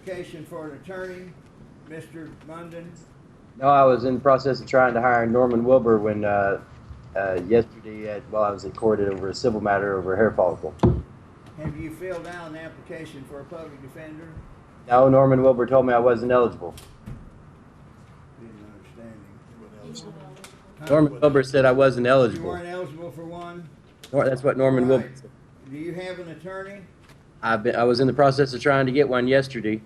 application for an attorney, Mr. Munden? No, I was in the process of trying to hire Norman Wilbur when yesterday while I was in court over a civil matter over a hair follicle. Have you filled out an application for a public defender? No, Norman Wilbur told me I wasn't eligible. Didn't understand him. Huh? Norman Wilbur said I wasn't You eligible. weren't eligible for one? That's what Norman All Wilbur right. said. Do you have an attorney? I was in the process of trying to get one yesterday.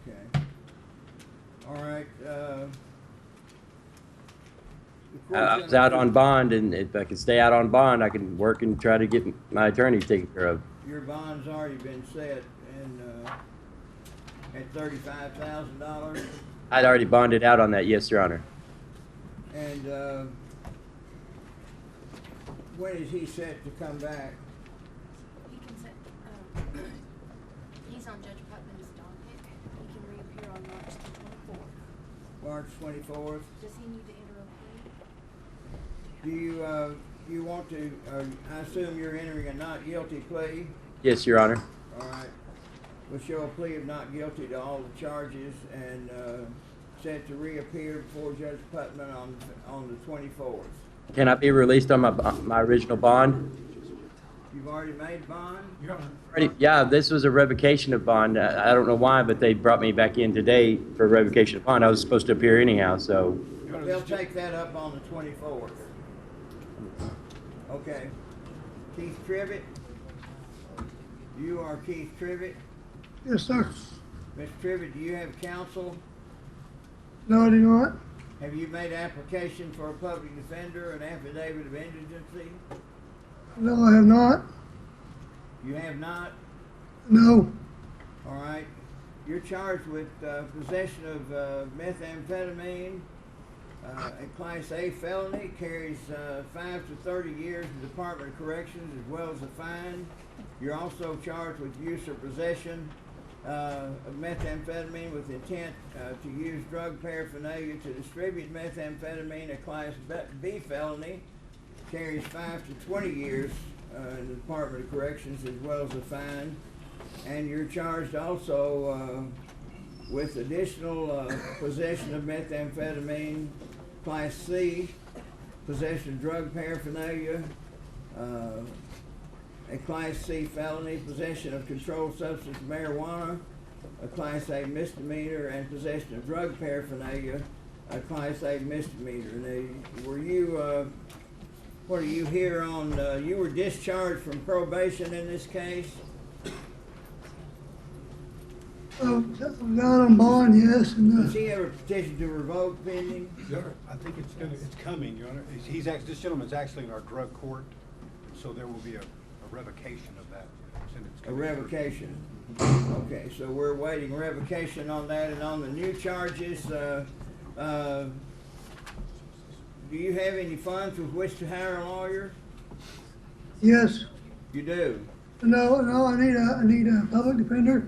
Okay. All right. The I court's was gonna- out on bond, and if I could stay out on bond, I can work and try to get my attorney taken care of. Your bond's already been set and at $35,000. I'd already bonded out on that, yes, Your Honor. And when is he set to come back? He can set, he's on Judge Putnam's docket. He can reappear on March the 24th. March 24th? Does he need to enter a plea? Do you want to, I assume you're entering a not guilty plea? Yes, Your Honor. All right. We'll show a plea of not guilty to all the charges and set to reappear before Judge Putnam on the 24th. Can I be released on my original bond? You've already made bond? Yeah, this was a revocation of bond. I don't know why, but they brought me back in today for revocation of bond. I was supposed to appear anyhow, so. They'll take that up on the 24th. Okay. Keith Trivett? You are Keith Trivett? Yes, sir. Mr. Trivett, do you have counsel? No, I do not. Have you made application for a public defender, an affidavit of indigency? No, I have not. You have not? No. All right. You're charged with possession of methamphetamine, a Class A felony, carries 5 to 30 years in the Department of Corrections as well as a fine. You're also charged with use or possession of methamphetamine with intent to use drug paraphernalia to distribute methamphetamine, a Class B felony, carries 5 to 20 years in the Department of Corrections as well as a fine. And you're charged also with additional possession of methamphetamine, Class C, possession of drug paraphernalia, a Class C felony, possession of controlled substance marijuana, a Class A misdemeanor, and possession of drug paraphernalia, a Class A misdemeanor. Now, were you, what are you here on, you were discharged from probation in this case? Out on bond, yes, and Does he have a petition to revoke pending? Sir, I think it's coming, Your Honor. This gentleman's actually in our drug court, so there will be a revocation of that sentence. A revocation. Okay, so we're awaiting revocation on that, and on the new charges, do you have any funds with which to hire a lawyer? yes. You do. No, I need a public defender.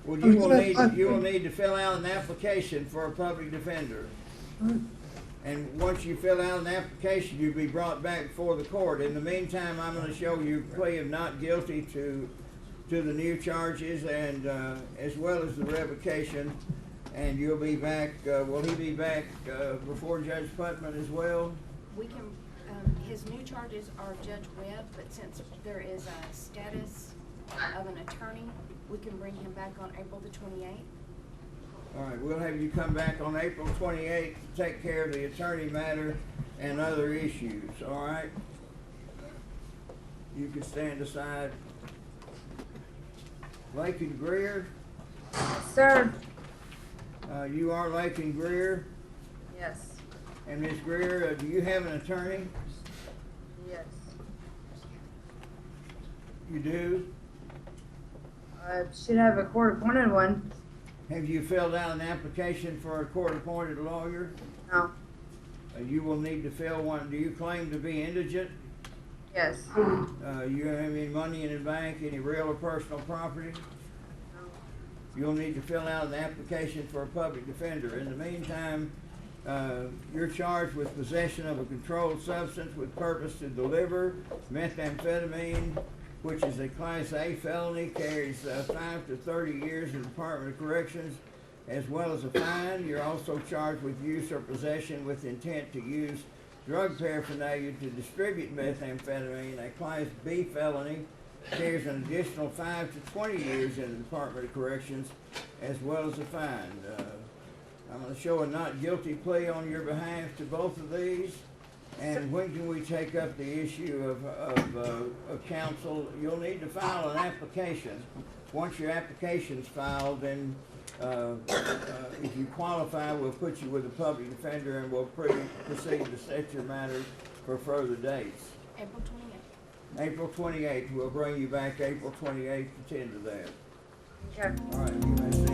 Well, I you was will gonna- need, you will need to fill out an application for a public defender. And once you fill out an application, you'll be brought back before the court. In the meantime, I'm gonna show you a plea of not guilty to the new charges and, as well as the revocation. And you'll be back, will he be back, before Judge Putnam as well? We can, his new charges are Judge Webb, but since there is a status of an attorney, we can bring him back on April the 28th. All right, we'll have you come back on April 28th to take care of the attorney matter and other issues, all right? You can stand aside. Lakin Greer, Sir. you are Lakin Greer, Yes. and Ms. Greer, do you have an attorney? Yes. You do? I should have a court-appointed one. Have you filled out an application for a court-appointed lawyer? No. You will need to fill one. Do you claim to be indigent? Yes. You have any money in the bank, any real or personal property? You'll need to fill out an application for a public defender. In the meantime, you're charged with possession of a controlled substance with purpose to deliver methamphetamine which is a Class A felony, carries 5 to 30 years in the Department of Corrections, as well as a fine. You're also charged with use or possession with intent to use drug paraphernalia to distribute methamphetamine. A Class B felony carries an additional 5 to 20 years in the Department of Corrections, as well as a fine. I'm going to show a not guilty plea on your behalf to both of these. And when can we take up the issue of counsel? You'll need to file an application. Once your application's filed, then if you qualify, we'll put you with a public defender and we'll proceed to set your matter for further dates. April 28th. April 28th, we'll bring you back April 28th to tend to that. Okay. All right, you may